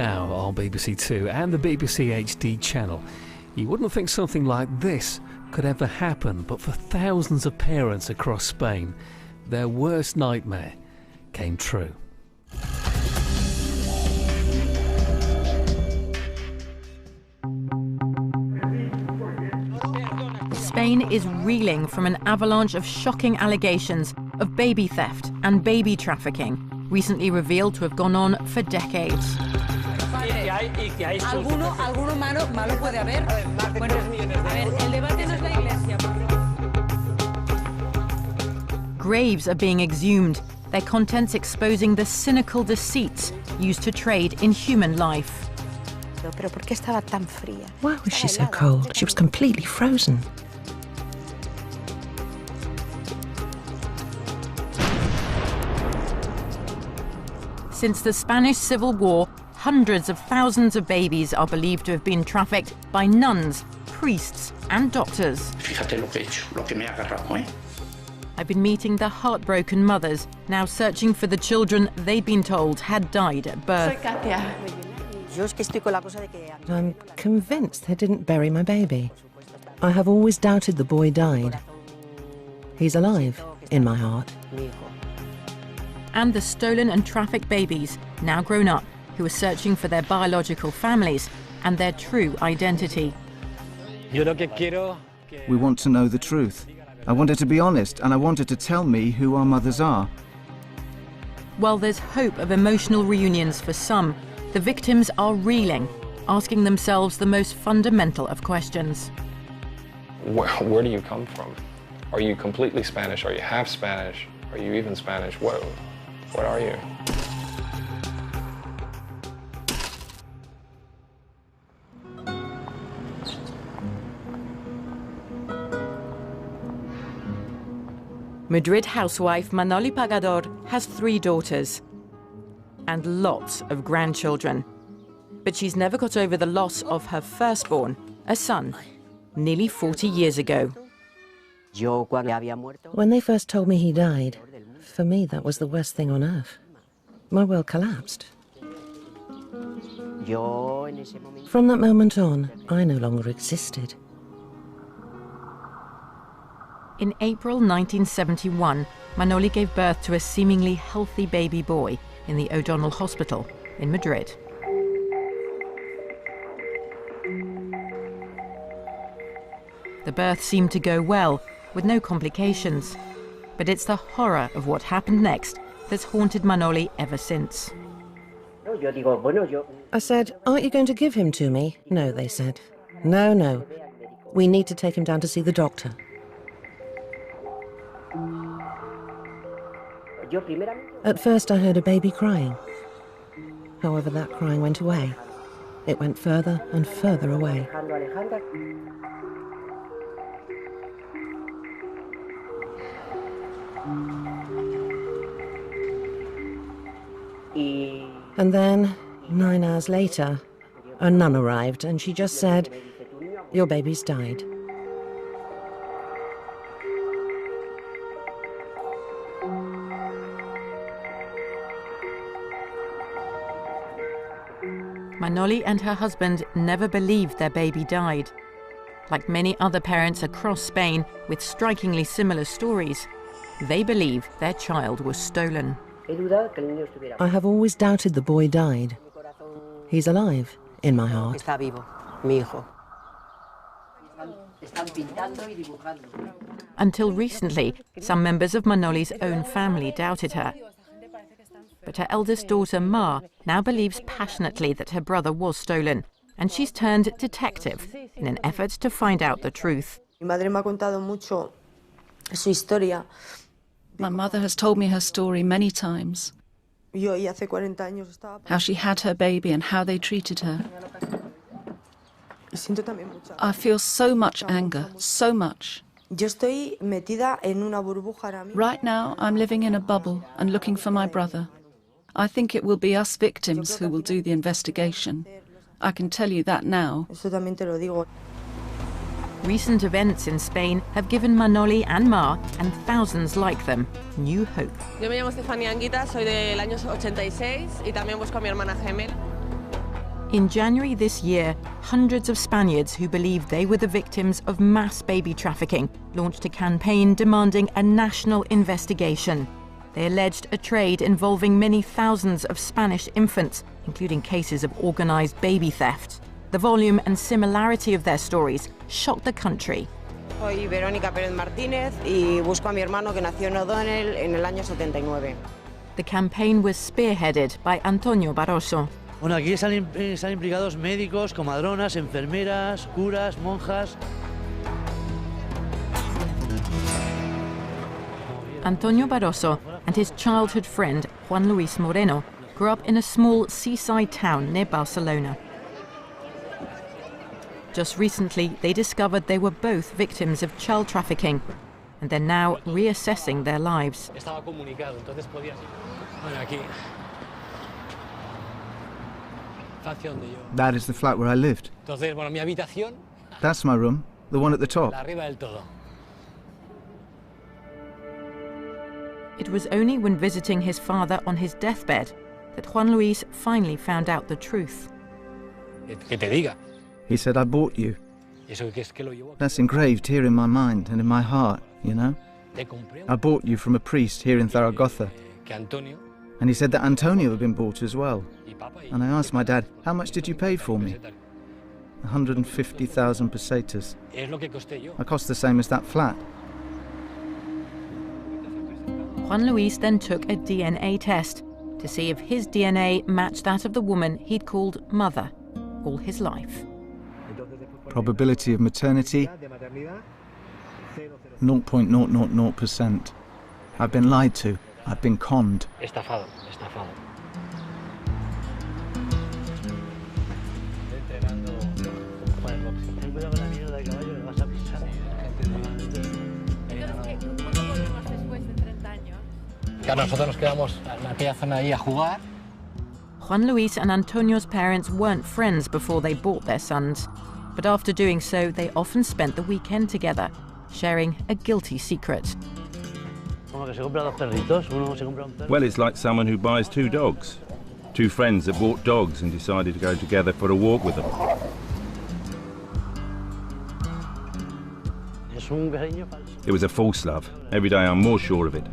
now on BBC Two and the BBC HD channel. You wouldn't think something like this could ever happen, but for thousands of parents across Spain, their worst nightmare came true. Spain is reeling from an avalanche of shocking allegations of baby theft and baby trafficking, recently revealed to have gone on for decades. Graves are being exhumed, their contents exposing the cynical deceits used to trade in human life. Why was she so cold? She was completely frozen. Since the Spanish Civil War, hundreds of thousands of babies are believed to have been trafficked by nuns, priests and doctors. I've been meeting the heartbroken mothers, now searching for the children they'd been told had died at birth. I'm convinced they didn't bury my baby. I have always doubted the boy died. He's alive in my heart. And the stolen and trafficked babies, now grown up, who are searching for their biological families and their true identity. We want to know the truth. I want her to be honest, and I want her to tell me who our mothers are. While there's hope of emotional reunions for some, the victims are reeling, asking themselves the most fundamental of questions. Where do you come from? Are you completely Spanish? Are you half Spanish? Are you even Spanish? What are you? Madrid housewife Manoli Pagador has 3 daughters and lots of grandchildren. But she's never got over the loss of her firstborn, a son, nearly 40 years ago. When they first told me he died, for me that was the worst thing on earth. My world collapsed. From that moment on, I no longer existed. In April 1971, Manoli gave birth to a seemingly healthy baby boy in the O'Donnell Hospital in Madrid. The birth seemed to go well, with no complications. But it's the horror of what happened next that's haunted Manoli ever since. I said, "Aren't you going to give him to me?" "No," they said. No. We need to take him down to see the doctor." At first I heard a baby crying. However, that crying went away. It went further and further away. And then, 9 hours later, a nun arrived and she just said, "Your baby's died." Manoli and her husband never believed their baby died. Like many other parents across Spain with strikingly similar stories, they believe their child was stolen. I have always doubted the boy died. He's alive in my heart. Until recently, some members of Manoli's own family doubted her. But her eldest daughter, Ma, now believes passionately that her brother was stolen, and she's turned detective in an effort to find out the truth. My mother has told me her story many times. How she had her baby and how they treated her. I feel so much anger, so much. Right now, I'm living in a bubble and looking for my brother. I think it will be us victims who will do the investigation. I can tell you that now. Recent events in Spain have given Manoli and Ma, and thousands like them, new hope. Yo me llamo Estefanía Anguita, soy del año 86 y también busco a mi hermana gemela. In January this year, hundreds of Spaniards who believed they were the victims of mass baby trafficking launched a campaign demanding a national investigation. They alleged a trade involving many thousands of Spanish infants, including cases of organised baby theft. The volume and similarity of their stories shocked the country. Soy Verónica Pérez Martínez y busco a mi hermano que nació en O'Donnell en el año 79. The campaign was spearheaded by Antonio Barroso. Bueno, aquí están implicados médicos, comadronas, enfermeras, curas, monjas. Antonio Barroso and his childhood friend Juan Luis Moreno grew up in a small seaside town near Barcelona. Just recently, they discovered they were both victims of child trafficking, and they're now reassessing their lives. That is the flat where I lived. That's my room, the one at the top. It was only when visiting his father on his deathbed that Juan Luis finally found out the truth. He said, I bought you. That's engraved here in my mind and in my heart, you know? I bought you from a priest here in Zaragoza. And he said that Antonio had been bought as well. And I asked my dad, how much did you pay for me? 150,000 pesetas. I cost the same as that flat. Juan Luis then took a DNA test to see if his DNA matched that of the woman he'd called mother all his life. Probability of maternity, 0.000%. I've been lied to. I've been conned. Estafado. Nosotros nos quedamos en aquella zona ahí a jugar. Juan Luis and Antonio's parents weren't friends before they bought their sons, but after doing so, they often spent the weekend together, sharing a guilty secret. Well, it's like someone who buys two dogs. Two friends that bought dogs and decided to go together for a walk with them. It was a false love. Every day I'm more sure of it.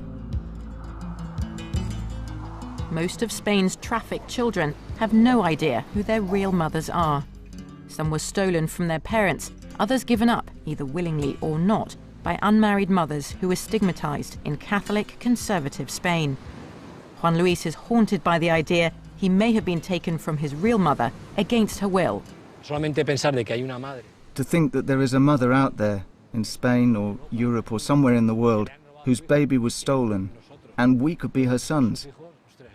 Most of Spain's trafficked children have no idea who their real mothers are. Some were stolen from their parents, others given up, either willingly or not, by unmarried mothers who were stigmatized in Catholic conservative Spain. Juan Luis is haunted by the idea he may have been taken from his real mother against her will. To think that there is a mother out there in Spain or Europe or somewhere in the world whose baby was stolen and we could be her sons.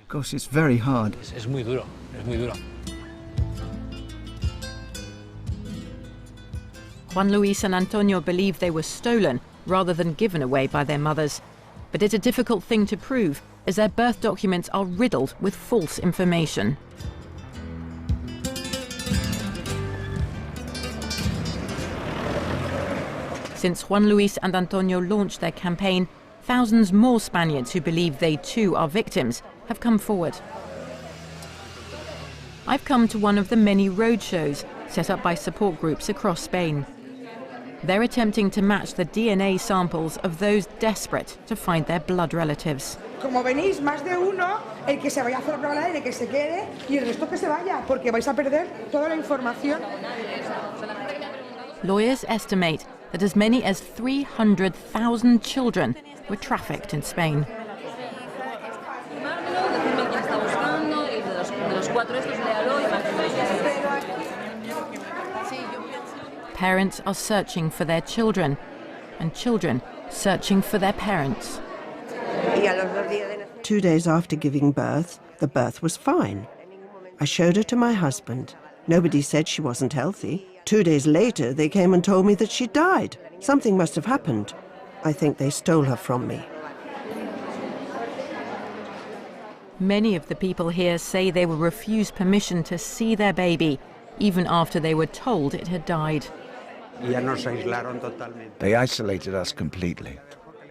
Gosh, it's very hard. Es muy duro. Juan Luis and Antonio believe they were stolen rather than given away by their mothers. But it's a difficult thing to prove, as their birth documents are riddled with false information. Since Juan Luis and Antonio launched their campaign, thousands more Spaniards who believe they too are victims have come forward. I've come to one of the many roadshows set up by support groups across Spain. They're attempting to match the DNA samples of those desperate to find their blood relatives. Como venís más de uno, el que se vaya a hacer la prueba del ADN que se quede y el resto que se vaya, porque vais a perder toda la información. Lawyers estimate that as many as 300,000 children were trafficked in Spain. Parents are searching for their children, and children searching for their parents. 2 days after giving birth, the birth was fine. I showed her to my husband. Nobody said she wasn't healthy. 2 days later, they came and told me that she died. Something must have happened. I think they stole her from me. Many of the people here say they were refused permission to see their baby, even after they were told it had died. They isolated us completely.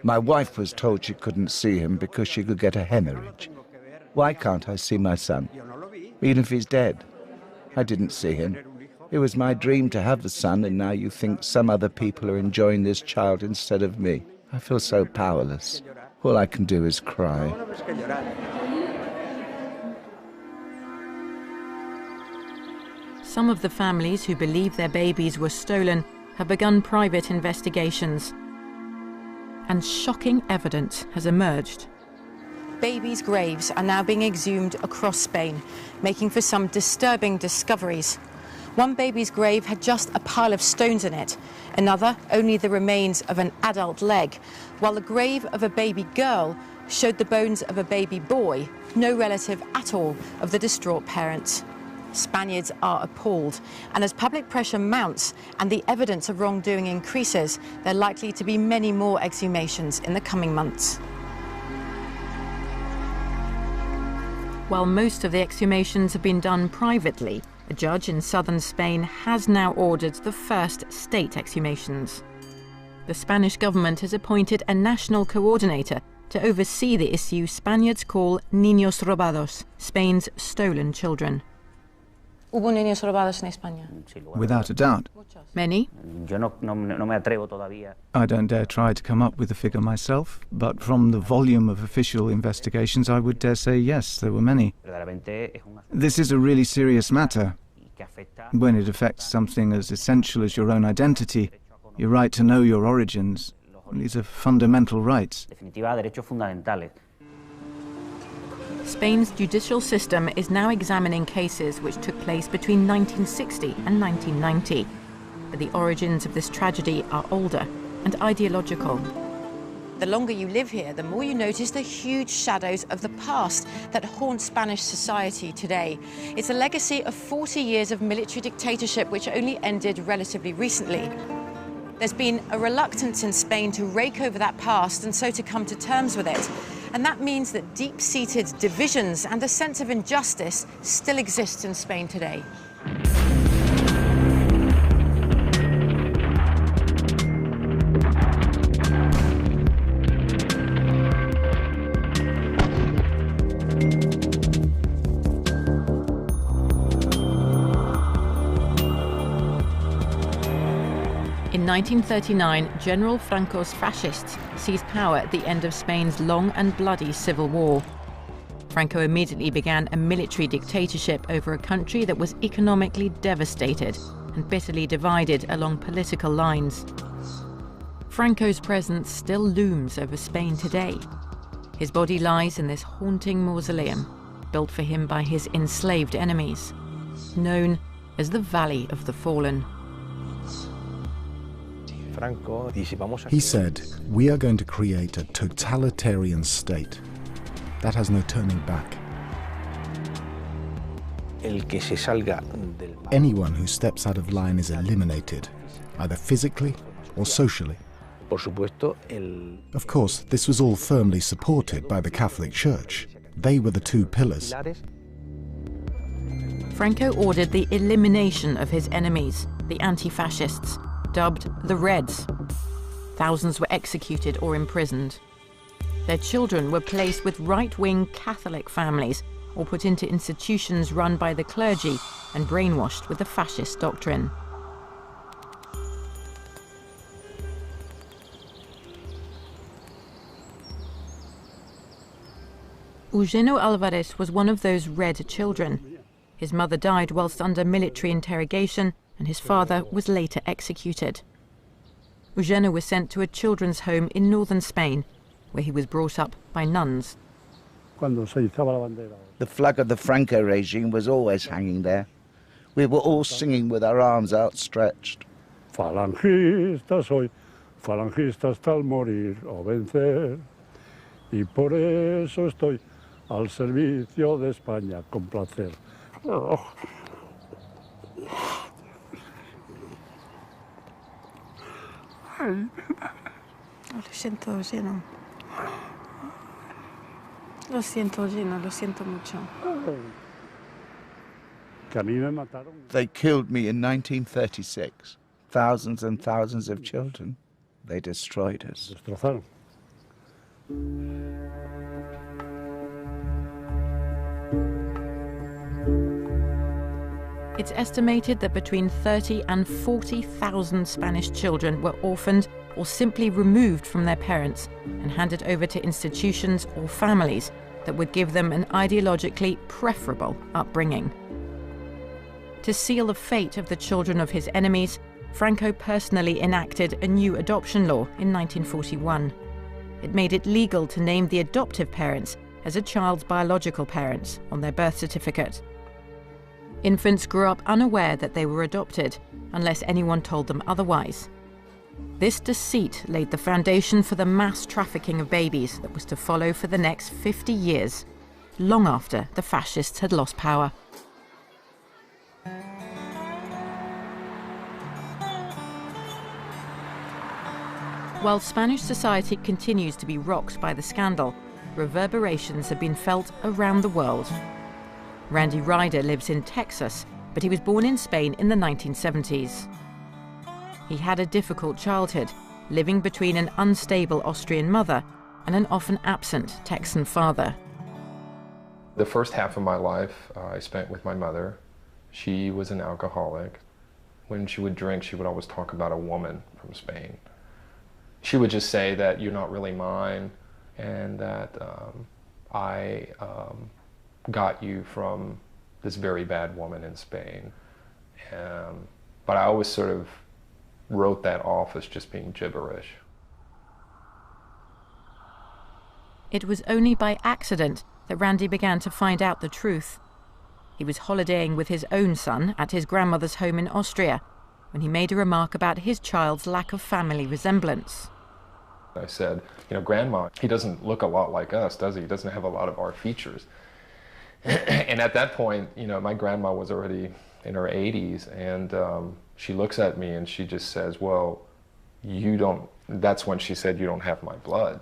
My wife was told she couldn't see him because she could get a hemorrhage. Why can't I see my son, even if he's dead? I didn't see him. It was my dream to have a son, and now you think some other people are enjoying this child instead of me. I feel so powerless. All I can do is cry. Some of the families who believe their babies were stolen have begun private investigations. And shocking evidence has emerged. Babies' graves are now being exhumed across Spain, making for some disturbing discoveries. One baby's grave had just a pile of stones in it, another only the remains of an adult leg, while the grave of a baby girl showed the bones of a baby boy, no relative at all of the distraught parents. Spaniards are appalled, and as public pressure mounts and the evidence of wrongdoing increases, there are likely to be many more exhumations in the coming months. While most of the exhumations have been done privately, a judge in southern Spain has now ordered the first state exhumations. The Spanish government has appointed a national coordinator to oversee the issue Spaniards call niños robados, Spain's stolen children. ¿Hubo niños robados en España? Without a doubt. Many? I don't dare try to come up with a figure myself, but from the volume of official investigations, I would dare say yes, there were many. This is a really serious matter. When it affects something as essential as your own identity, your right to know your origins, these are fundamental rights. Spain's judicial system is now examining cases which took place between 1960 and 1990. But the origins of this tragedy are older and ideological. The longer you live here, the more you notice the huge shadows of the past that haunt Spanish society today. It's a legacy of 40 years of military dictatorship which only ended relatively recently. There's been a reluctance in Spain to rake over that past and so to come to terms with it. And that means that deep-seated divisions and a sense of injustice still exists in Spain today. In 1939, General Franco's fascists seized power at the end of Spain's long and bloody civil war. Franco immediately began a military dictatorship over a country that was economically devastated and bitterly divided along political lines. Franco's presence still looms over Spain today. His body lies in this haunting mausoleum, built for him by his enslaved enemies, known as the Valley of the Fallen. He said, "We are going to create a totalitarian state that has no turning back. Anyone who steps out of line is eliminated, either physically or socially." Of course, this was all firmly supported by the Catholic Church. They were the two pillars. Franco ordered the elimination of his enemies, the anti-fascists, dubbed the Reds. Thousands were executed or imprisoned. Their children were placed with right-wing Catholic families or put into institutions run by the clergy and brainwashed with the fascist doctrine. Eugenio Alvarez was one of those Red children. His mother died whilst under military interrogation, and his father was later executed. Eugenio was sent to a children's home in northern Spain, where he was brought up by nuns. The flag of the Franco regime was always hanging there. We were all singing with our arms outstretched. Falangista soy, falangista hasta el morir o vencer, y por eso estoy al servicio de España con placer. Lo siento, Gino. Lo siento, Gino. Lo siento mucho. They killed me in 1936. Thousands and thousands of children. They destroyed us. It's estimated that between 30 and 40,000 Spanish children were orphaned or simply removed from their parents and handed over to institutions or families that would give them an ideologically preferable upbringing. To seal the fate of the children of his enemies, Franco personally enacted a new adoption law in 1941. It made it legal to name the adoptive parents as a child's biological parents on their birth certificate. Infants grew up unaware that they were adopted, unless anyone told them otherwise. This deceit laid the foundation for the mass trafficking of babies that was to follow for the next 50 years, long after the fascists had lost power. While Spanish society continues to be rocked by the scandal, reverberations have been felt around the world. Randy Ryder lives in Texas, but he was born in Spain in the 1970s. He had a difficult childhood, living between an unstable Austrian mother and an often absent Texan father. The first half of my life I spent with my mother. She was an alcoholic. When she would drink, she would always talk about a woman from Spain. She would just say that you're not really mine, and that I got you from this very bad woman in Spain. But I always sort of wrote that off as just being gibberish. It was only by accident that Randy began to find out the truth. He was holidaying with his own son at his grandmother's home in Austria when he made a remark about his child's lack of family resemblance. I said, you know, Grandma, he doesn't look a lot like us, does he? He doesn't have a lot of our features. And at that point, you know, my grandma was already in her 80s, and she looks at me and she just says, well, you don't, that's when she said, you don't have my blood.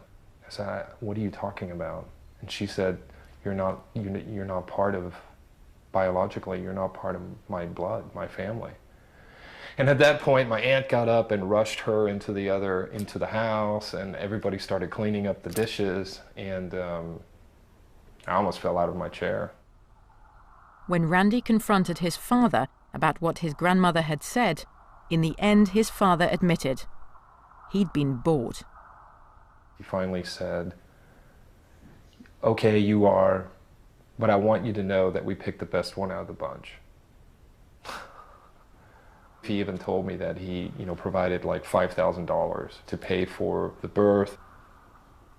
I said, what are you talking about? And she said, you're not part of, biologically, you're not part of my blood, my family. And at that point, my aunt got up and rushed her into the house, and everybody started cleaning up the dishes, and I almost fell out of my chair. When Randy confronted his father about what his grandmother had said, in the end his father admitted he'd been bored. He finally said, okay, you are, but I want you to know that we picked the best one out of the bunch. He even told me that he, you know, provided like $5,000 to pay for the birth,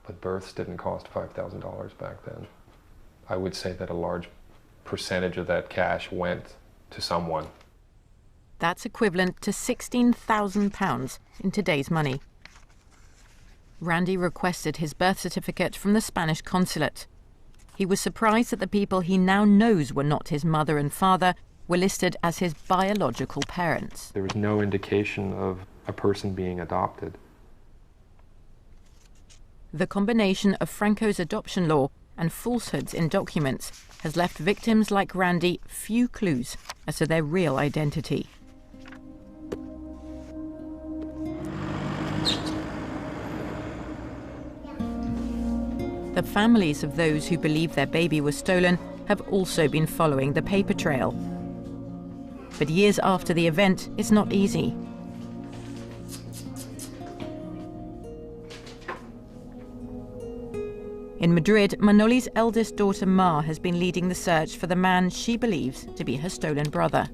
but births didn't cost $5,000 back then. I would say that a large percentage of that cash went to someone. That's equivalent to £16,000 in today's money. Randy requested his birth certificate from the Spanish consulate. He was surprised that the people he now knows were not his mother and father were listed as his biological parents. There was no indication of a person being adopted. The combination of Franco's adoption law and falsehoods in documents has left victims like Randy few clues as to their real identity. The families of those who believe their baby was stolen have also been following the paper trail. But years after the event, it's not easy. In Madrid, Manoli's eldest daughter Mar has been leading the search for the man she believes to be her stolen brother.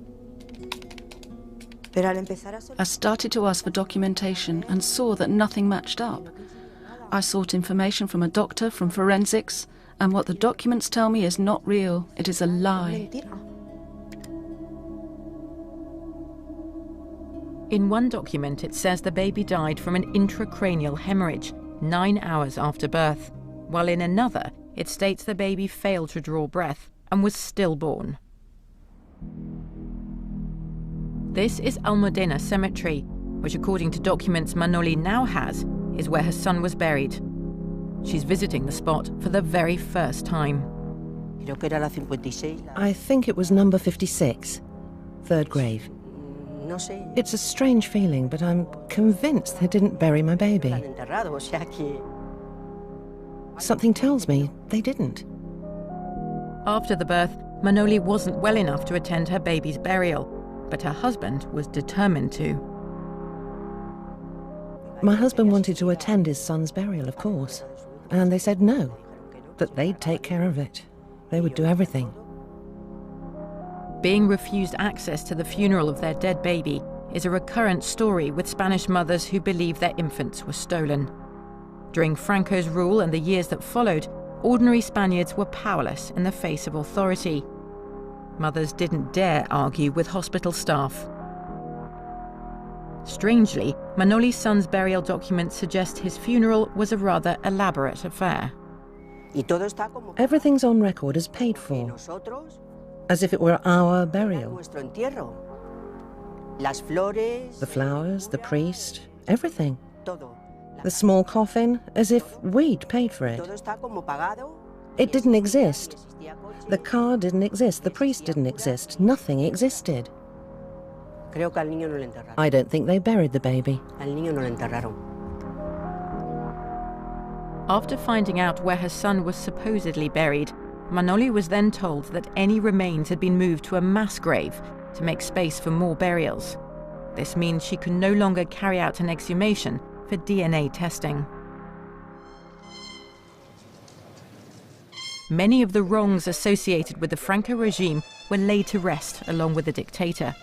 I started to ask for documentation and saw that nothing matched up. I sought information from a doctor, from forensics, and what the documents tell me is not real. It is a lie. In one document, it says the baby died from an intracranial hemorrhage 9 hours after birth, while in another, it states the baby failed to draw breath and was stillborn. This is Almudena Cemetery, which, according to documents Manoli now has, is where her son was buried. She's visiting the spot for the very first time. I think it was number 56, third grave. It's a strange feeling, but I'm convinced they didn't bury my baby. Something tells me they didn't. After the birth, Manoli wasn't well enough to attend her baby's burial, but her husband was determined to. My husband wanted to attend his son's burial, of course, and they said no, that they'd take care of it. They would do everything. Being refused access to the funeral of their dead baby is a recurrent story with Spanish mothers who believe their infants were stolen. During Franco's rule and the years that followed, ordinary Spaniards were powerless in the face of authority. Mothers didn't dare argue with hospital staff. Strangely, Manoli's son's burial documents suggest his funeral was a rather elaborate affair. Everything's on record as paid for, as if it were our burial. The flowers, the priest, everything. The small coffin, as if we'd paid for it. It didn't exist. The car didn't exist, the priest didn't exist, nothing existed. I don't think they buried the baby. After finding out where her son was supposedly buried, Manoli was then told that any remains had been moved to a mass grave to make space for more burials. This means she can no longer carry out an exhumation for DNA testing. Many of the wrongs associated with the Franco regime were laid to rest along with the dictator.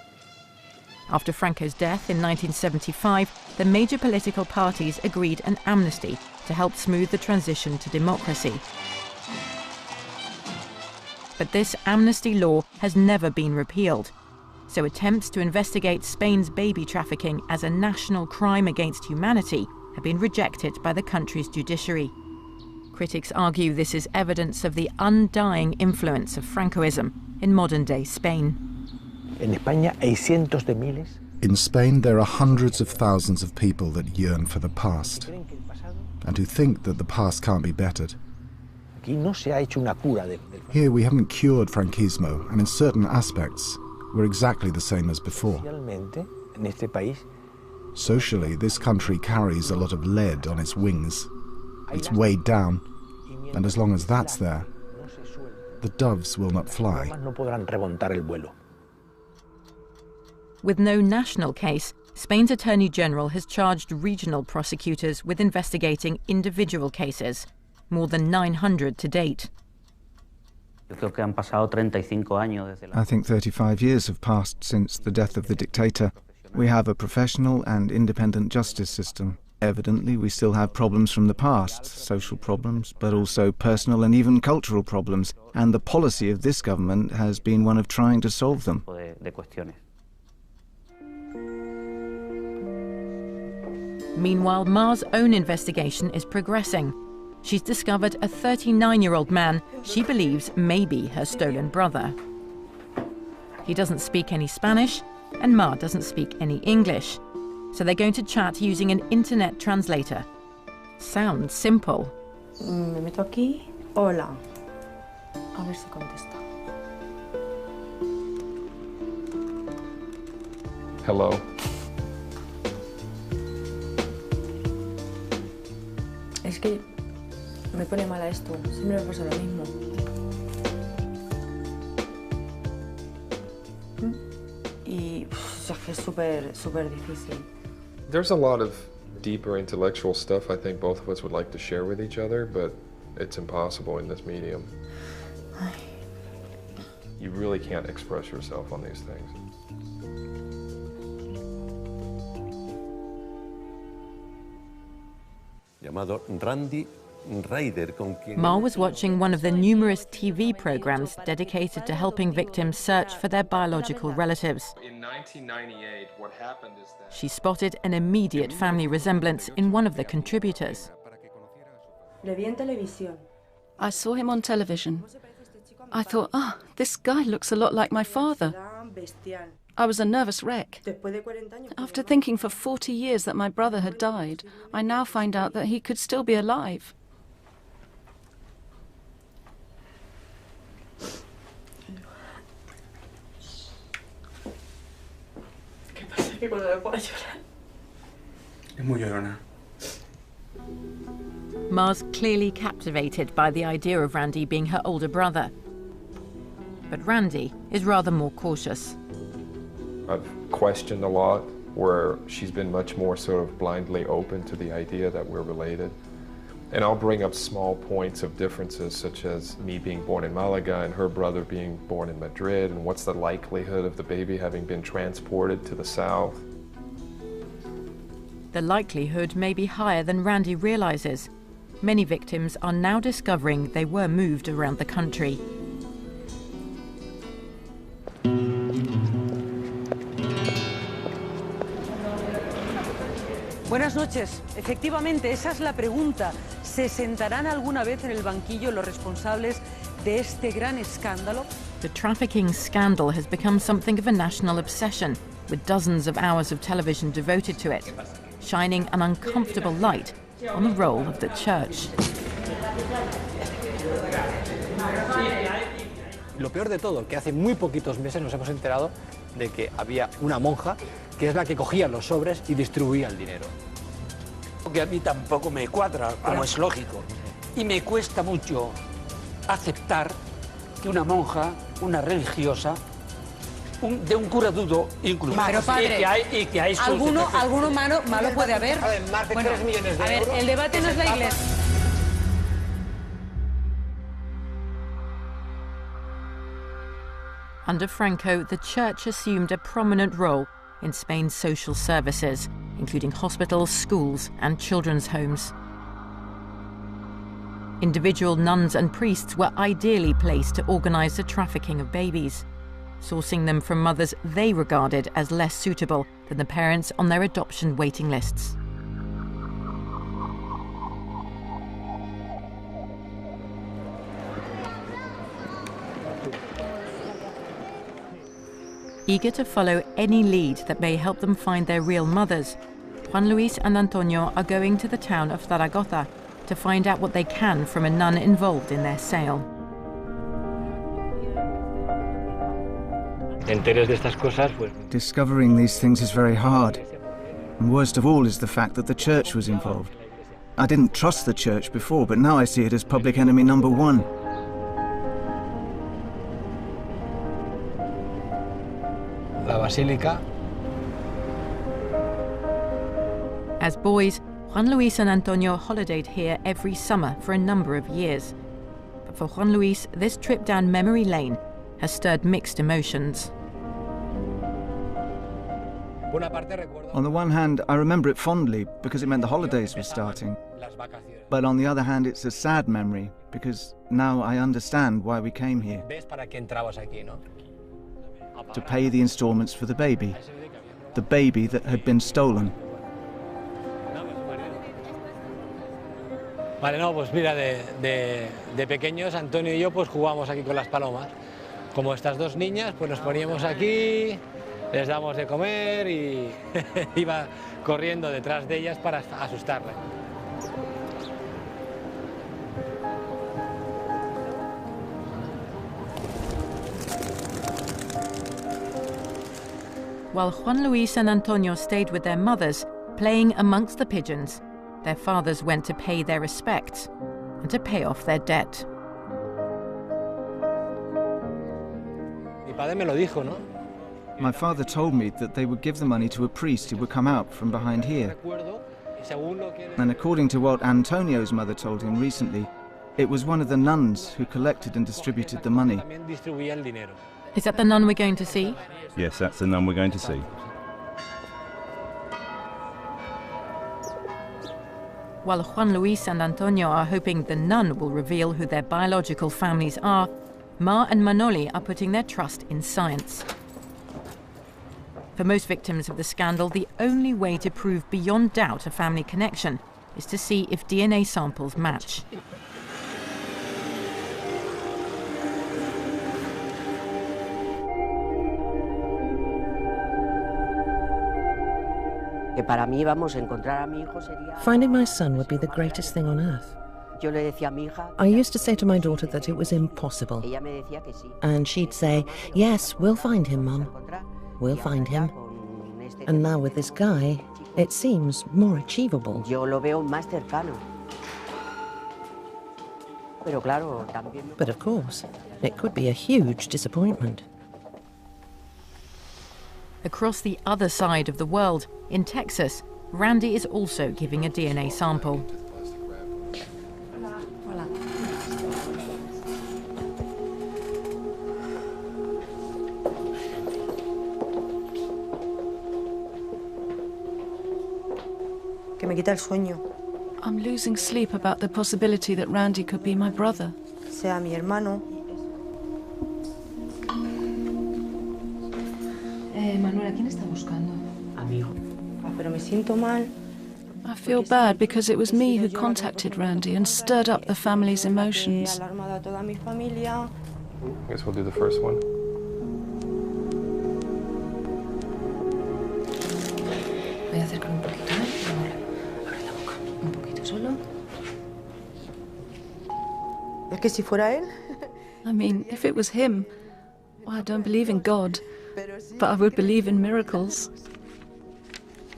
After Franco's death in 1975, the major political parties agreed an amnesty to help smooth the transition to democracy. But this amnesty law has never been repealed, so attempts to investigate Spain's baby trafficking as a national crime against humanity have been rejected by the country's judiciary. Critics argue this is evidence of the undying influence of Francoism in modern-day Spain. In Spain, there are hundreds of thousands of people that yearn for the past and who think that the past can't be bettered. Here we haven't cured Franquismo, and in certain aspects, we're exactly the same as before. Socially, this country carries a lot of lead on its wings. It's weighed down, and as long as that's there, the doves will not fly. With no national case, Spain's Attorney General has charged regional prosecutors with investigating individual cases, more than 900 to date. I think 35 years have passed since the death of the dictator. We have a professional and independent justice system. Evidently, we still have problems from the past, social problems, but also personal and even cultural problems, and the policy of this government has been one of trying to solve them. Meanwhile, Mar's own investigation is progressing. She's discovered a 39-year-old man she believes may be her stolen brother. He doesn't speak any Spanish, and Mar doesn't speak any English, so they're going to chat using an internet translator. Sounds simple. Me meto aquí. Hola. A ver si contesta. Hello. Es que me pone mala esto. Siempre me pasa lo mismo. Y es que es súper difícil. There's a lot of deeper intellectual stuff I think both of us would like to share with each other, but it's impossible in this medium. You really can't express yourself on these things. Mar was watching one of the numerous TV programs dedicated to helping victims search for their biological relatives. In 1998, what happened is that She spotted an immediate family resemblance in one of the contributors. I saw him on television. I thought, this guy looks a lot like my father. I was a nervous wreck. After thinking for 40 years that my brother had died, I now find out that he could still be alive. Mar's clearly captivated by the idea of Randy being her older brother. But Randy is rather more cautious. I've questioned a lot, where she's been much more sort of blindly open to the idea that we're related. And I'll bring up small points of differences, such as me being born in Malaga and her brother being born in Madrid, and what's the likelihood of the baby having been transported to the south. The likelihood may be higher than Randy realizes. Many victims are now discovering they were moved around the country. Buenas noches. Efectivamente, esa es la pregunta. ¿Se sentarán alguna vez en el banquillo los responsables de este gran escándalo? The trafficking scandal has become something of a national obsession, with dozens of hours of television devoted to it, shining an uncomfortable light on the role of the church. Lo peor de todo, que hace muy poquitos meses nos hemos enterado de que había una monja que es la que cogía los sobres y distribuía el dinero. Que a mí tampoco me cuadra, como es lógico, y me cuesta mucho aceptar que una monja, una religiosa, de un cura dudo incluso, Pero padre, y que hay sus alguno malo puede haber. A ver, más de 3 millones de a ver, euros. el debate no es la iglesia. Under Franco, the church assumed a prominent role in Spain's social services, including hospitals, schools, and children's homes. Individual nuns and priests were ideally placed to organize the trafficking of babies, sourcing them from mothers they regarded as less suitable than the parents on their adoption waiting lists. Eager to follow any lead that may help them find their real mothers, Juan Luis and Antonio are going to the town of Zaragoza to find out what they can from a nun involved in their sale. Discovering these things is very hard. And worst of all is the fact that the church was involved. I didn't trust the church before, but now I see it as public enemy number one. La basílica. As boys, Juan Luis and Antonio holidayed here every summer for a number of years. But for Juan Luis, this trip down memory lane has stirred mixed emotions. On the one hand, I remember it fondly because it meant the holidays were starting. But on the other hand, it's a sad memory because now I understand why we came here. To pay the installments for the baby that had been stolen. Vale, no, pues mira, de pequeños, Antonio y yo pues jugábamos aquí con las palomas. Como estas dos niñas, pues nos poníamos aquí, les damos de comer y iba corriendo detrás de ellas para asustarlas. While Juan Luis and Antonio stayed with their mothers, playing amongst the pigeons, their fathers went to pay their respects and to pay off their debt. Mi padre me lo dijo, ¿no? My father told me that they would give the money to a priest who would come out from behind here. And according to what Antonio's mother told him recently, it was one of the nuns who collected and distributed the money. Is that the nun we're going to see? Yes, that's the nun we're going to see. While Juan Luis and Antonio are hoping the nun will reveal who their biological families are, Ma and Manoli are putting their trust in science. For most victims of the scandal, the only way to prove beyond doubt a family connection is to see if DNA samples match. Finding my son would be the greatest thing on earth. I used to say to my daughter that it was impossible. And she'd say, yes, we'll find him, Mum. We'll find him. And now with this guy, it seems more achievable. But of course, it could be a huge disappointment. Across the other side of the world, in Texas, Randy is also giving a DNA sample. Que me quita el sueño. I'm losing sleep about the possibility that Randy could be my brother. Sea mi hermano. Manuela, ¿quién está buscando? Amigo. Pero me siento mal. I feel bad because it was me who contacted Randy and stirred up the family's emotions. I guess we'll do the first one. Voy a acercar un poquito, abre la boca, un poquito solo. Es que si fuera él. I mean, if it was him, well, I don't believe in God, but I would believe in miracles.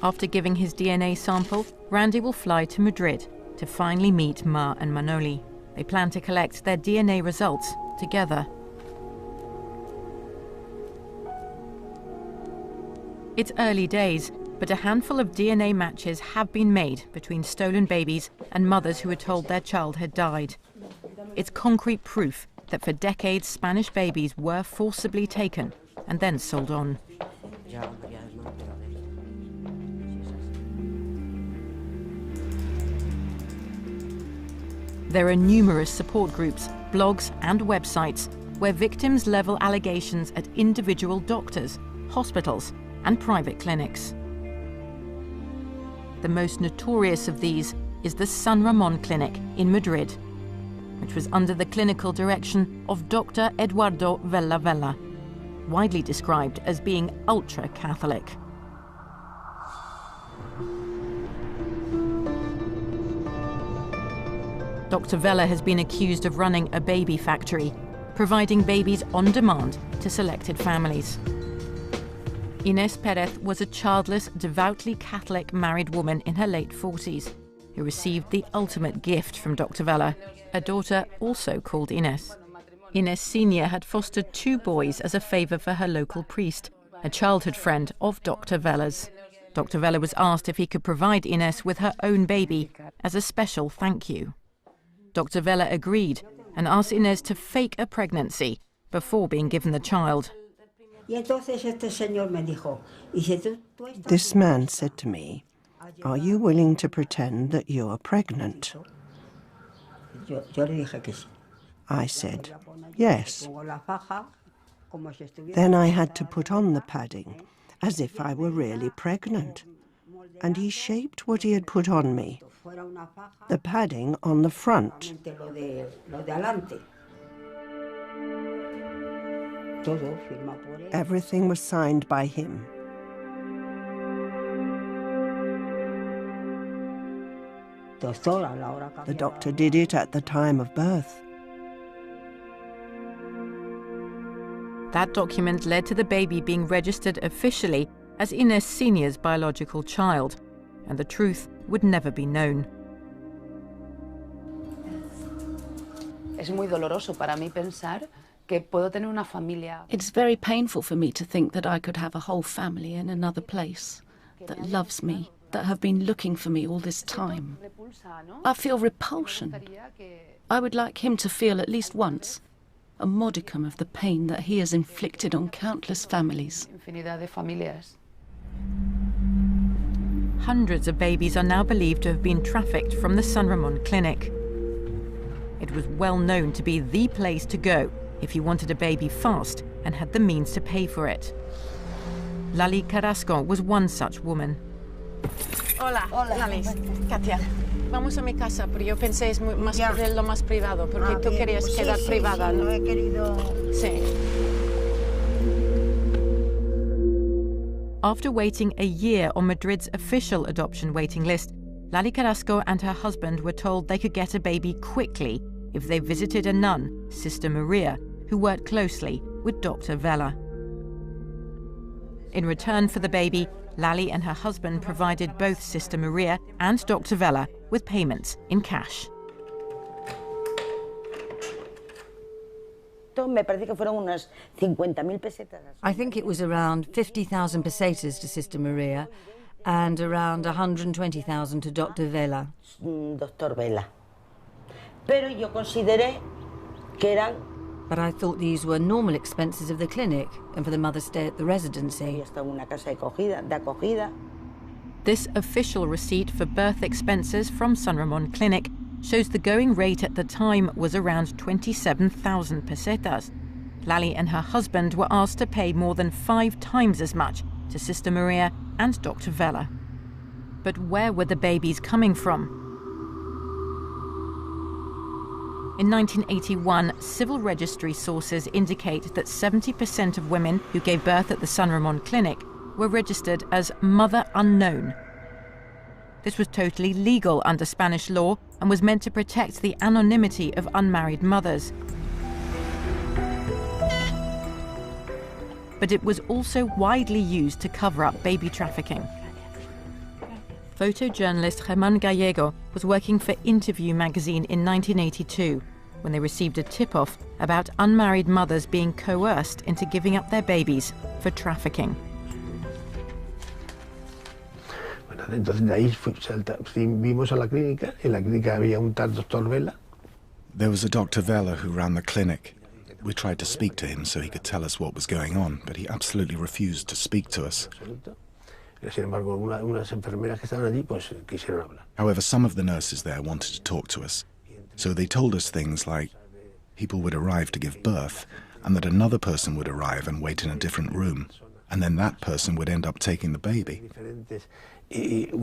After giving his DNA sample, Randy will fly to Madrid to finally meet Ma and Manoli. They plan to collect their DNA results together. It's early days, but a handful of DNA matches have been made between stolen babies and mothers who were told their child had died. It's concrete proof that for decades Spanish babies were forcibly taken and then sold on. There are numerous support groups, blogs and websites where victims level allegations at individual doctors, hospitals and private clinics. The most notorious of these is the San Ramon Clinic in Madrid, which was under the clinical direction of Dr. Eduardo Vela Vela, widely described as being ultra-Catholic. Dr. Vela has been accused of running a baby factory, providing babies on demand to selected families. Inés Pérez was a childless, devoutly Catholic married woman in her late 40s who received the ultimate gift from Dr. Vela, a daughter also called Inés. Inés Sr. had fostered 2 boys as a favour for her local priest, a childhood friend of Dr. Vela's. Dr. Vela was asked if he could provide Inés with her own baby as a special thank you. Dr. Vela agreed and asked Inés to fake a pregnancy before being given the child. This man said to me, "Are you willing to pretend that you are pregnant?" I said, "Yes." Then I had to put on the padding, as if I were really pregnant. And he shaped what he had put on me, the padding on the front. Everything was signed by him. The doctor did it at the time of birth. That document led to the baby being registered officially as Inés Sr.'s biological child, and the truth would never be known. Es muy doloroso para mí pensar que puedo tener una familia. It's very painful for me to think that I could have a whole family in another place that loves me, that have been looking for me all this time. I feel repulsion. I would like him to feel at least once a modicum of the pain that he has inflicted on countless families. Infinidad de familias. Hundreds of babies are now believed to have been trafficked from the San Ramon Clinic. It was well known to be the place to go if you wanted a baby fast and had the means to pay for it. Lali Carrasco was one such woman. Hola, Lali, Katia. Vamos a mi casa, pero yo pensé es más lo más privado, porque tú querías quedar privada, ¿no? No he querido. Sí. After waiting a year on Madrid's official adoption waiting list, Lali Carrasco and her husband were told they could get a baby quickly if they visited a nun, Sister Maria, who worked closely with Dr. Vela. In return for the baby, Lali and her husband provided both Sister Maria and Dr. Vela with payments in cash. I think it was around 50,000 pesetas to Sister Maria and around 120,000 to Dr. Vela. But I thought these were normal expenses of the clinic and for the mother's stay at the residency. This official receipt for birth expenses from San Ramon Clinic shows the going rate at the time was around 27,000 pesetas. Lali and her husband were asked to pay more than 5 times as much to Sister Maria and Dr. Vela. But where were the babies coming from? In 1981, civil registry sources indicate that 70% of women who gave birth at the San Ramon Clinic were registered as mother unknown. This was totally legal under Spanish law and was meant to protect the anonymity of unmarried mothers. But it was also widely used to cover up baby trafficking. Photojournalist Germán Gallego was working for Interview magazine in 1982 when they received a tip-off about unmarried mothers being coerced into giving up their babies for trafficking. Entonces de ahí vimos a la clínica. En la clínica había un tal Dr. Vela. There was a Dr. Vela who ran the clinic. We tried to speak to him so he could tell us what was going on, but he absolutely refused to speak to us. However, some of the nurses there wanted to talk to us. So they told us things like people would arrive to give birth and that another person would arrive and wait in a different room. And then that person would end up taking the baby. At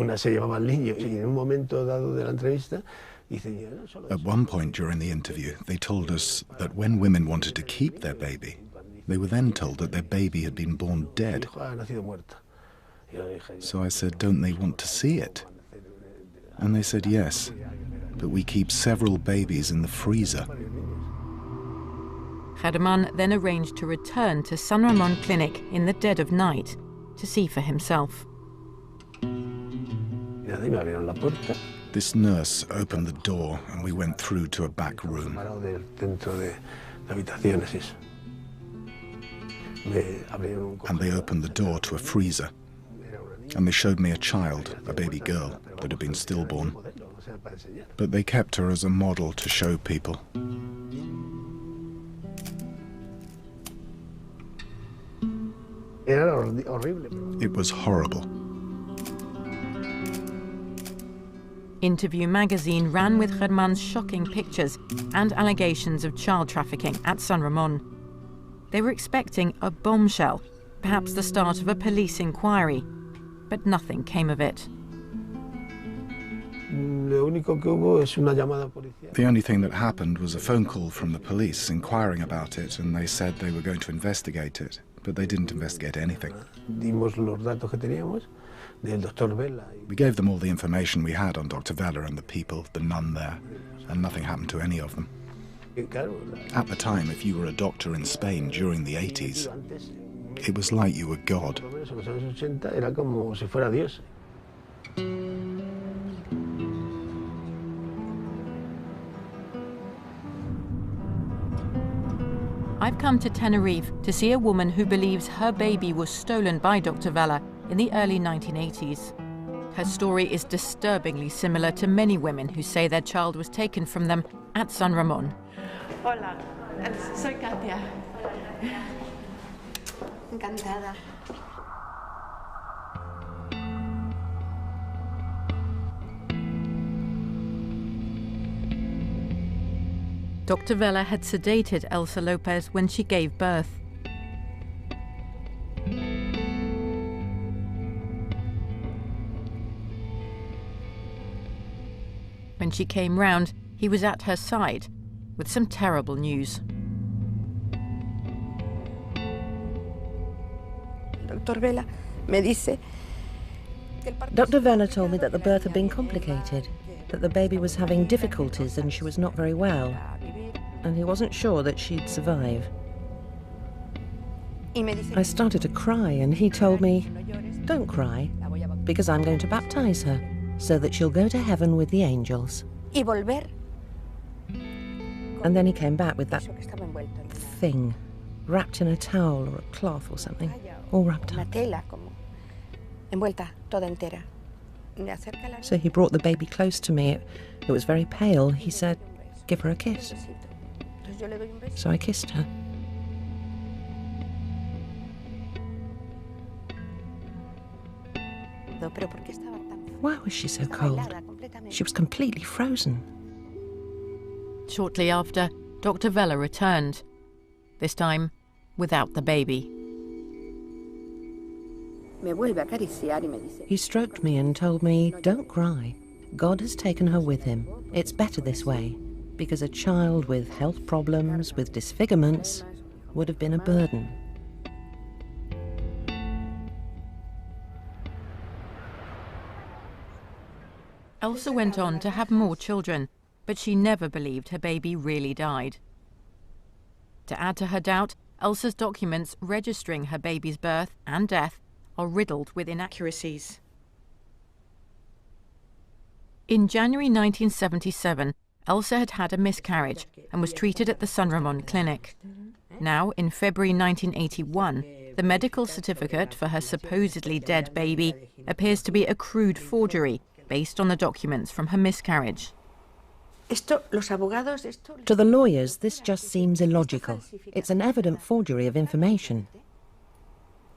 one point during the interview, they told us that when women wanted to keep their baby, they were then told that their baby had been born dead. So I said, don't they want to see it? And they said, yes, but we keep several babies in the freezer. Germán then arranged to return to San Ramon Clinic in the dead of night to see for himself. This nurse opened the door and we went through to a back room. And they opened the door to a freezer. And they showed me a child, a baby girl, that had been stillborn. But they kept her as a model to show people. It was horrible. Interview magazine ran with Germán's shocking pictures and allegations of child trafficking at San Ramon. They were expecting a bombshell, perhaps the start of a police inquiry, but nothing came of it. The only thing that happened was a phone call from the police inquiring about it, and they said they were going to investigate it, but they didn't investigate anything. We gave them all the information we had on Dr. Vela and the people, the nun there, and nothing happened to any of them. At the time, if you were a doctor in Spain during the 80s, it was like you were God. I've come to Tenerife to see a woman who believes her baby was stolen by Dr. Vela in the early 1980s. Her story is disturbingly similar to many women who say their child was taken from them at San Ramon. Hola, soy Katia. Encantada. Dr. Vela had sedated Elsa Lopez when she gave birth. When she came round, he was at her side with some terrible news. Dr. Vela told me that the birth had been complicated, that the baby was having difficulties and she was not very well, and he wasn't sure that she'd survive. I started to cry and he told me, don't cry, because I'm going to baptize her so that she'll go to heaven with the angels. And then he came back with that thing, wrapped in a towel or a cloth or something, all wrapped up. So he brought the baby close to me. It was very pale. He said, "Give her a kiss." So I kissed her. Why was she so cold? She was completely frozen. Shortly after, Dr. Vella returned, this time without the baby. He stroked me and told me, "Don't cry. God has taken her with him. It's better this way, because a child with health problems, with disfigurements, would have been a burden." Elsa went on to have more children, but she never believed her baby really died. To add to her doubt, Elsa's documents registering her baby's birth and death are riddled with inaccuracies. In January 1977, Elsa had had a miscarriage and was treated at the San Ramon Clinic. Now, in February 1981, the medical certificate for her supposedly dead baby appears to be a crude forgery based on the documents from her miscarriage. To the lawyers, this just seems illogical. It's an evident forgery of information.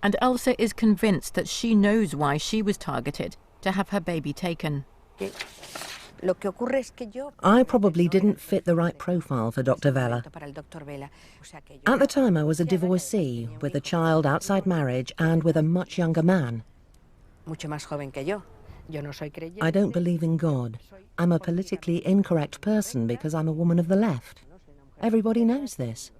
And Elsa is convinced that she knows why she was targeted to have her baby taken. I probably didn't fit the right profile for Dr. Vella. At the time, I was a divorcee with a child outside marriage and with a much younger man. I don't believe in God. I'm a politically incorrect person because I'm a woman of the left. Everybody knows this.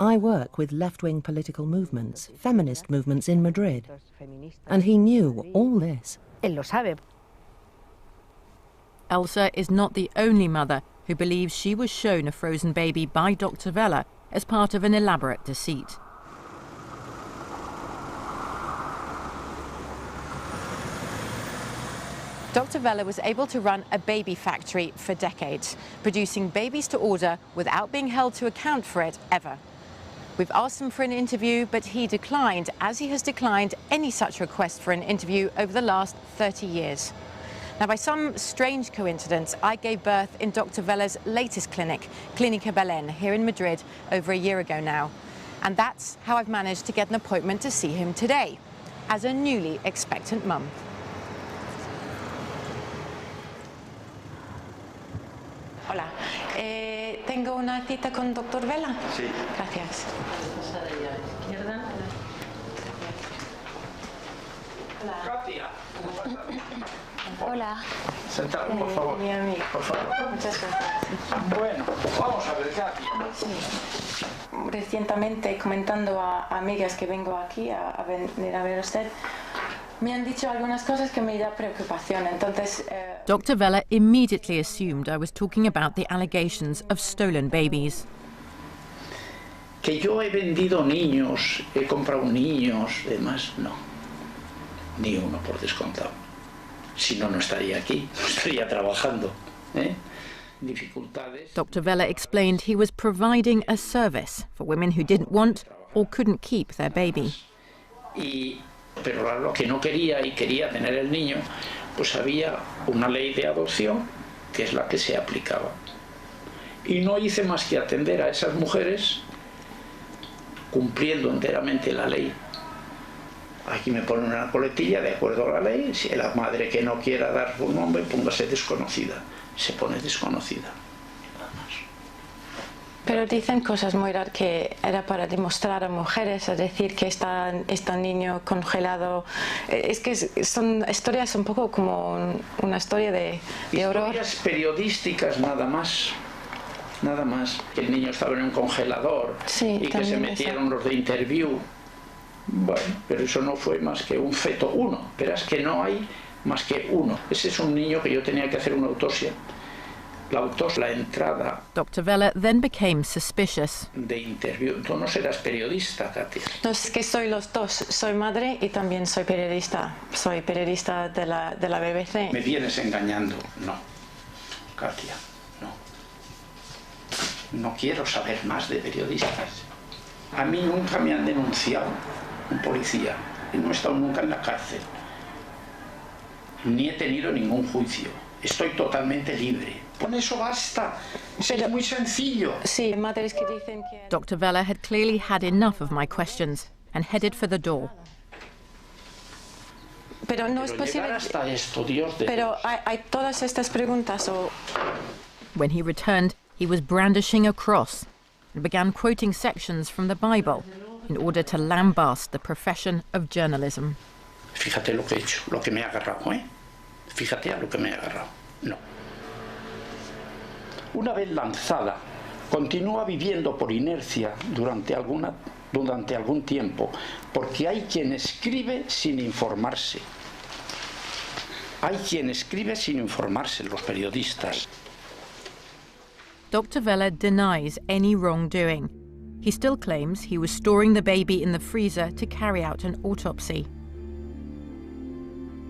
I work with left-wing political movements, feminist movements in Madrid. And he knew all this. Elsa is not the only mother who believes she was shown a frozen baby by Dr. Vella as part of an elaborate deceit. Dr. Vella was able to run a baby factory for decades, producing babies to order without being held to account for it ever. We've asked him for an interview, but he declined, as he has declined any such request for an interview over the last 30 years. Now, by some strange coincidence, I gave birth in Dr. Vella's latest clinic, Clínica Belén, here in Madrid, over a year ago now. And that's how I've managed to get an appointment to see him today, as a newly expectant mum. Hola, tengo una cita con Dr. Vella. Sí. Gracias. Hola. Sentaros, por favor. Mi amigo. Por favor. Muchas gracias. Bueno, vamos a ver, Katia. Sí. Recientemente, comentando a amigas que vengo aquí a venir a ver a usted, me han dicho algunas cosas que me da preocupación. Entonces, Dr. Vella immediately assumed I was talking about the allegations of stolen babies. Que yo he vendido niños, he comprado niños, demás, no. Ni uno, por descontado. Si no, no estaría aquí, no estaría trabajando. Dificultades. Dr. Vella explained he was providing a service for women who didn't want or couldn't keep their baby. Pero lo que no quería y quería tener el niño, pues había una ley de adopción que es la que se aplicaba. Y no hice más que atender a esas mujeres cumpliendo enteramente la ley. Aquí me ponen una coletilla de acuerdo a la ley. Si la madre que no quiera dar un nombre, póngase desconocida. Se pone desconocida. Nada más. Pero dicen cosas muy raras, que era para demostrar a mujeres, es decir, que está niño congelado. Es que son historias un poco como una historia de horror. Historias periodísticas nada más. Nada más. Que el niño estaba en un congelador, sí, y que se metieron los de Interview. Bueno, pero eso no fue más que un feto uno. Verás que no hay más que uno. Ese es un niño que yo tenía que hacer una autopsia. La autopsia, la entrada. Dr. Vella then became suspicious. De Interview. Tú no serás periodista, Katia. No, es que soy los dos. Soy madre y también soy periodista. Soy periodista de la BBC. Me vienes engañando. No, Katia, no. No quiero saber más de periodistas. A mí nunca me han denunciado un policía y no he estado nunca en la cárcel. Ni he tenido ningún juicio. Estoy totalmente libre. Con eso basta. Es muy sencillo. Sí, madres que dicen que... Dr. Vella had clearly had enough of my questions and headed for the door. Pero no es posible. Hasta esto, Dios de Pero hay todas estas preguntas o... When he returned, he was brandishing a cross and began quoting sections from the Bible in order to lambast the profession of journalism. Fíjate lo que he hecho, lo que me he agarrado, ¿eh? Fíjate a lo que me he agarrado. No. Una vez lanzada, continúa viviendo por inercia durante algún tiempo, porque hay quien escribe sin informarse. Hay quien escribe sin informarse, los periodistas. Dr. Vella denies any wrongdoing. He still claims he was storing the baby in the freezer to carry out an autopsy.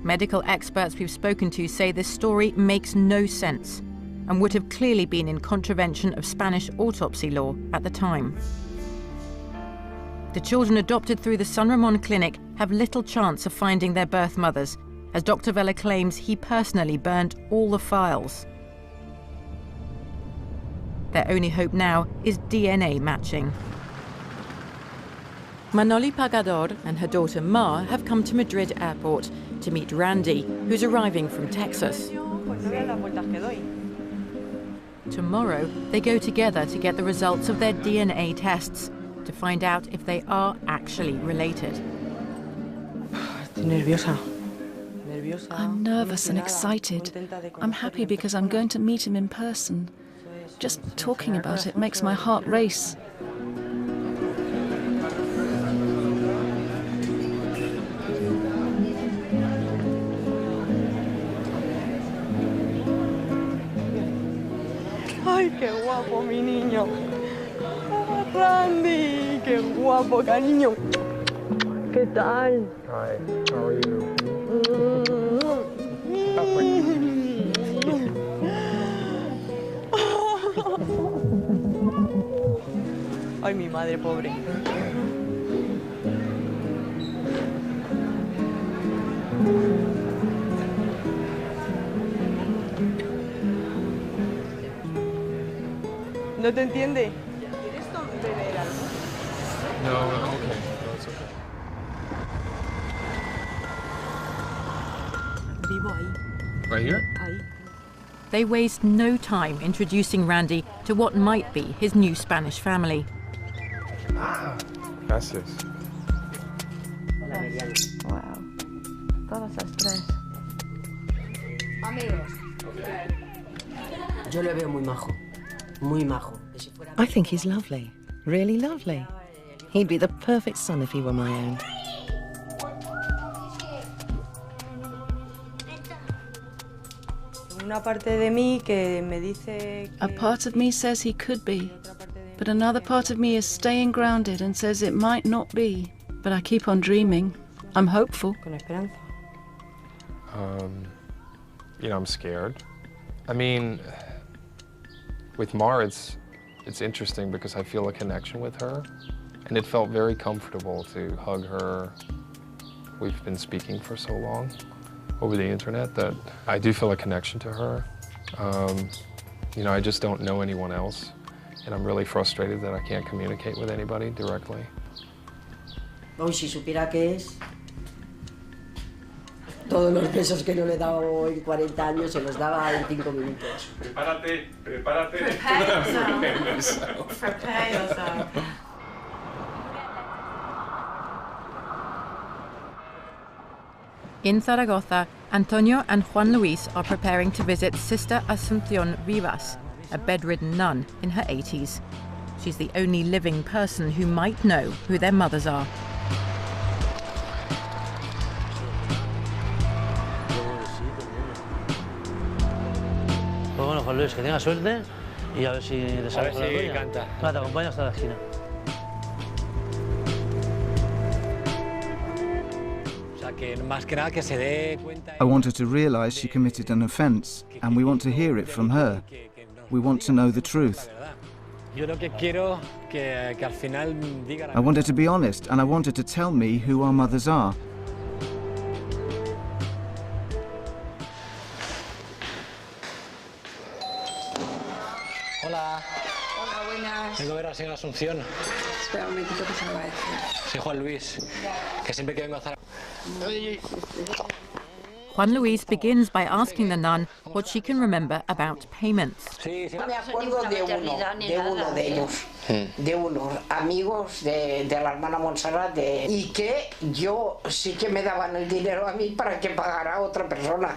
Medical experts we've spoken to say this story makes no sense and would have clearly been in contravention of Spanish autopsy law at the time. The children adopted through the San Ramon clinic have little chance of finding their birth mothers, as Dr. Vella claims he personally burnt all the files. Their only hope now is DNA matching. Manoli Pagador and her daughter Mar have come to Madrid airport to meet Randy, who's arriving from Texas. Tomorrow, they go together to get the results of their DNA tests to find out if they are actually related. I'm nervous and excited. I'm happy because I'm going to meet him in person. Just talking about it makes my heart race. ¡Ay, qué guapo, mi niño! Randy, qué guapo, cariño. ¿Qué tal? Hi, how are you? Ay, mi madre pobre. ¿No te entiende? ¿Quieres beber algo? No, I'm okay. No, it's okay. Vivo ahí. Right here? Ahí. They waste no time introducing Randy to what might be his new Spanish family. Gracias. Wow. Todas las tres. Amigos. Yo le veo muy majo. Muy majo. I think he's lovely. Really lovely. He'd be the perfect son if he were my own. Una parte de mí que me dice A part of me says he could be, but another part of me is staying grounded and says it might not be. But I keep on dreaming. I'm hopeful. Con esperanza. You know, I'm scared. I mean, with Mar, it's interesting because I feel a connection with her, and it felt very comfortable to hug her. We've been speaking for so long over the internet that I do feel a connection to her. You know, I just don't know anyone else, and I'm really frustrated that I can't communicate with anybody directly. Hoy si supiera qué es, todos los besos que no le he dado en 40 años se los daba en 5 minutos. Prepárate, prepárate. Prepare yourself. Prepare yourself. In Zaragoza, Antonio and Juan Luis are preparing to visit Sister Asunción Rivas, a bedridden nun in her 80s. She's the only living person who might know who their mothers are. Pues bueno, Juan Luis, que tenga suerte y a ver si le sale con la doña. Canta. Va, te acompaño hasta la esquina. I want her to realise she committed an offence, and we want to hear it from her. We want to know the truth. I want her to be honest, and I want her to tell me who our mothers are. Hola. Hola, buenas. Vengo a ver a la señora Asunción. Espera un momentito que se lo va a decir. Soy Juan Luis, que siempre que vengo a Zaragoza. Juan Luis begins by asking the nun what she can remember about payments. Me acuerdo de uno de ellos, de unos amigos de la hermana Montserrat, y que yo sí que me daban el dinero a mí para que pagara a otra persona.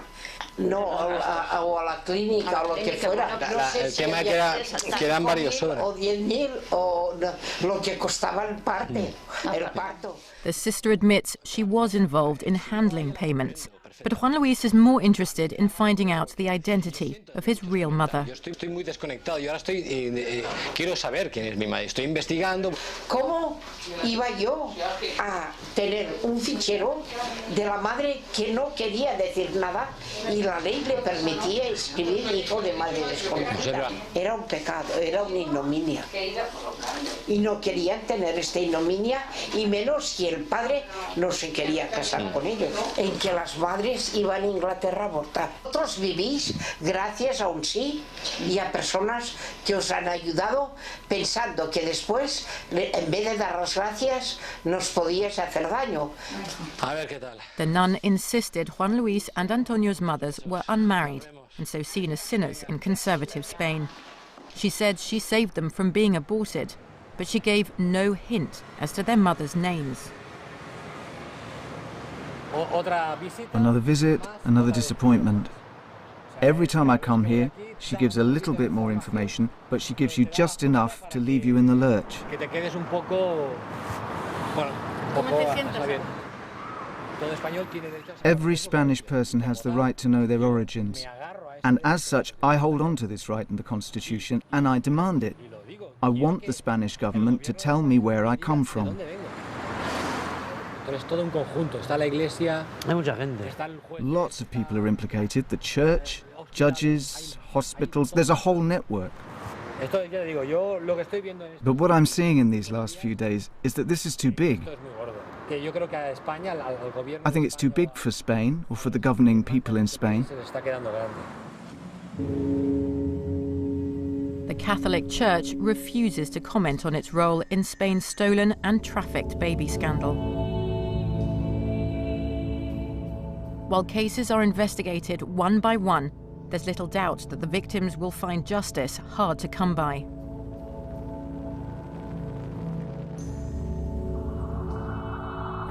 No, o a la clínica, o lo que fuera. No sé el tema que eran varios sobres. O 10.000, o lo que costaba el parto. The sister admits she was involved in handling payments, but Juan Luis is more interested in finding out the identity of his real mother. Yo estoy muy desconectado. Yo ahora quiero saber quién es mi madre. Estoy investigando. ¿Cómo iba yo a tener un fichero de la madre que no quería decir nada y la ley le permitía escribir hijo de madre desconocida? Era un pecado, era una ignominia. Y no querían tener esta ignominia, y menos si el padre no se quería casar con ellos. En que las madres iban a Inglaterra a abortar. Vosotros vivís gracias a un sí y a personas que os han ayudado, pensando que después, en vez de dar las gracias, nos podíais hacer daño. A ver qué tal. The nun insisted Juan Luis and Antonio's mothers were unmarried and so seen as sinners in conservative Spain. She said she saved them from being aborted, but she gave no hint as to their mothers' names. Another visit, another disappointment. Every time I come here, she gives a little bit more information, but she gives you just enough to leave you in the lurch. Every Spanish person has the right to know their origins, and as such, I hold on to this right in the Constitution, and I demand it. I want the Spanish government to tell me where I come from. Lots of people are implicated, the church, judges, hospitals, there's a whole network. But what I'm seeing in these last few days is that this is too big. I think it's too big for Spain, or for the governing people in Spain. The Catholic Church refuses to comment on its role in Spain's stolen and trafficked baby scandal. While cases are investigated one by one, there's little doubt that the victims will find justice hard to come by.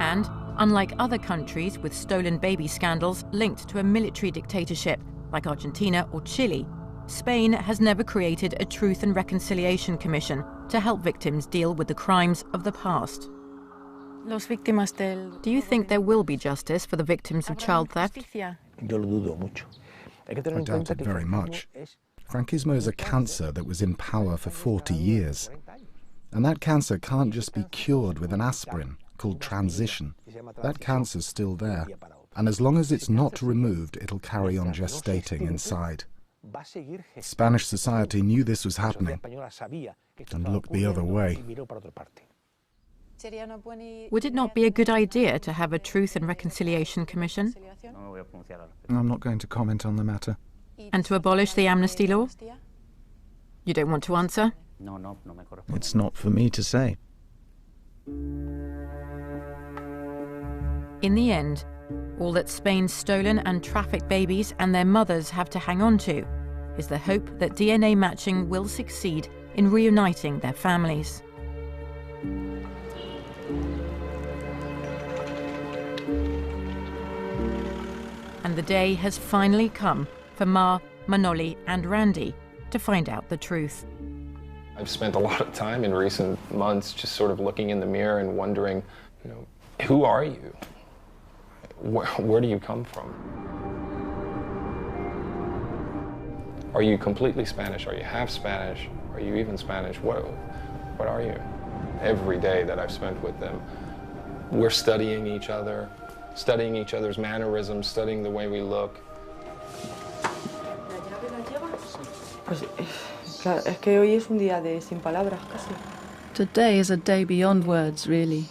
And, unlike other countries with stolen baby scandals linked to a military dictatorship like Argentina or Chile, Spain has never created a Truth and Reconciliation Commission to help victims deal with the crimes of the past. Do you think there will be justice for the victims of child theft? I doubt it very much. Franquismo is a cancer that was in power for 40 years. And that cancer can't just be cured with an aspirin called transition. That cancer's still there. And as long as it's not removed, it'll carry on gestating inside. Spanish society knew this was happening and looked the other way. Would it not be a good idea to have a Truth and Reconciliation Commission? I'm not going to comment on the matter. And to abolish the amnesty law? You don't want to answer? It's not for me to say. In the end, all that Spain's stolen and trafficked babies and their mothers have to hang on to is the hope that DNA matching will succeed in reuniting their families. And the day has finally come for Ma, Manoli and Randy to find out the truth. I've spent a lot of time in recent months just sort of looking in the mirror and wondering, who are you? Where do you come from? Are you completely Spanish? Are you half Spanish? Are you even Spanish? What are you? Every day that I've spent with them, we're studying each other, studying each other's mannerisms, studying the way we look. Claro, es que hoy es un día de sin palabras casi. Today is a day beyond words, really.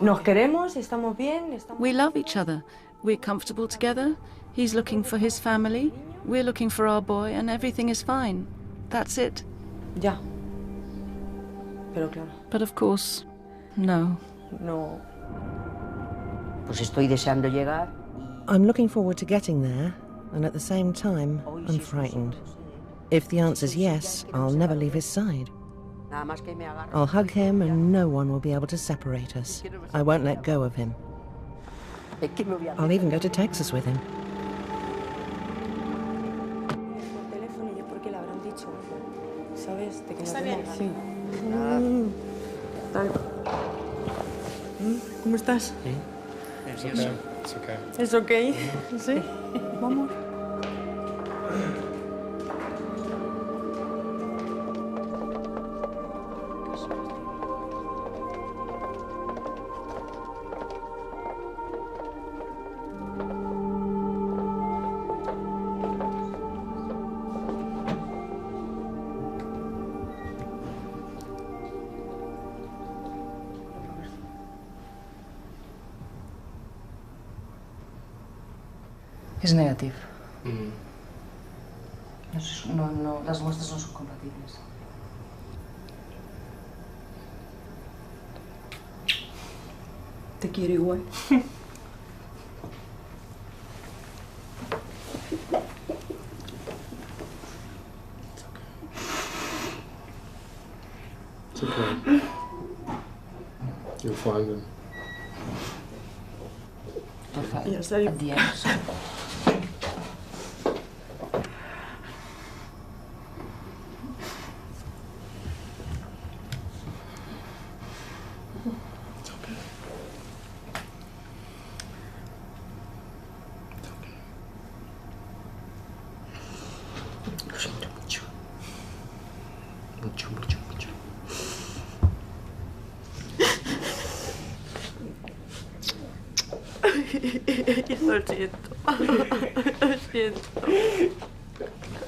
Nos queremos, estamos bien. We love each other. We're comfortable together. He's looking for his family. We're looking for our boy, and everything is fine. That's it. Ya. Pero claro. But of course, no. No. Pues estoy deseando llegar. I'm looking forward to getting there, and at the same time, I'm frightened. If the answer's yes, I'll never leave his side. I'll hug him and no one will be able to separate us. I won't let go of him. I'll even go to Texas with him. ¿Cómo estás? It's okay. It's okay. ¿Es okay? ¿Sí? Vamos. Es negativo. No, las muestras no son compatibles. Te quiero igual. It's okay. You'll find them. At the end. Lo siento. Lo siento.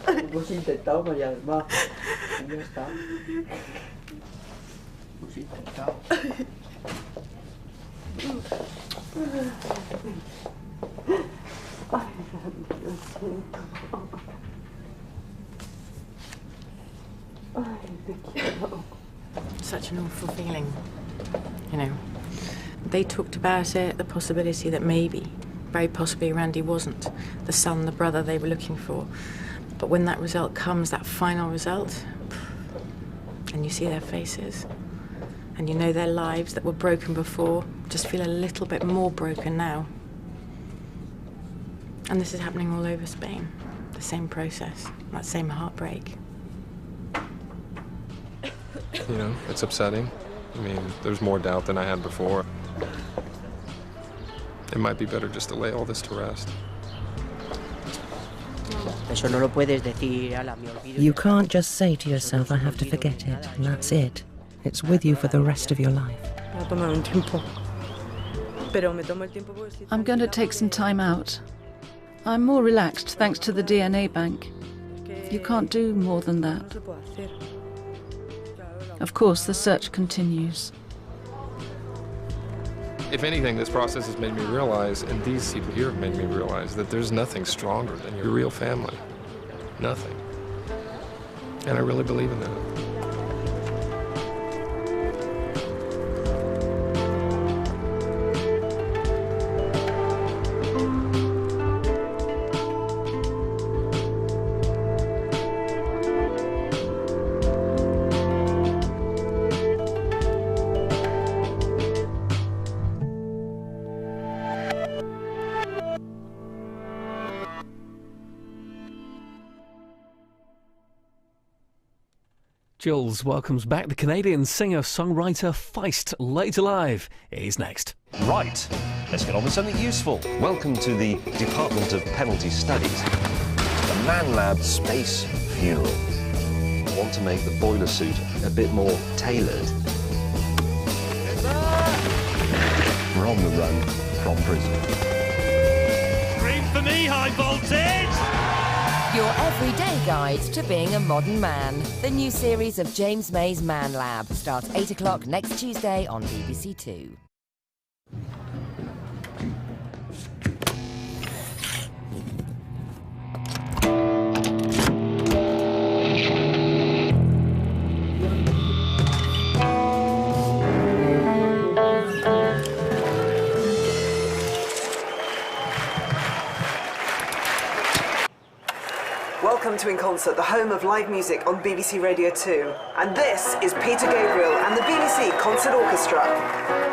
Hemos intentado, María del Mar. Ya está. Hemos intentado. Ay, lo siento. Ay, te quiero. Such an awful feeling, you know. They talked about it, the possibility that maybe, very possibly Randy wasn't the son, the brother they were looking for. But when that result comes, that final result, and you see their faces, and you know their lives that were broken before, just feel a little bit more broken now. And this is happening all over Spain, the same process, that same heartbreak. You know, it's upsetting. I mean, there's more doubt than I had before. It might be better just to lay all this to rest. You can't just say to yourself, I have to forget it, and that's it. It's with you for the rest of your life. I'm going to take some time out. I'm more relaxed thanks to the DNA bank. You can't do more than that. Of course, the search continues. If anything, this process has made me realize, and these people here have made me realize, that there's nothing stronger than your real family. Nothing. And I really believe in that. Jules welcomes back the Canadian singer-songwriter Feist. Later Live is next. Right, let's get on with something useful. Welcome to the Department of Penalty Studies. The Man Lab Space Funeral. I want to make the boiler suit a bit more tailored. We're on the run from prison. Scream for me, high voltage! Your everyday guide to being a modern man. The new series of James May's Man Lab starts 8 o'clock next Tuesday on BBC Two. Welcome to In Concert, the home of live music on BBC Radio 2. And this is Peter Gabriel and the BBC Concert Orchestra.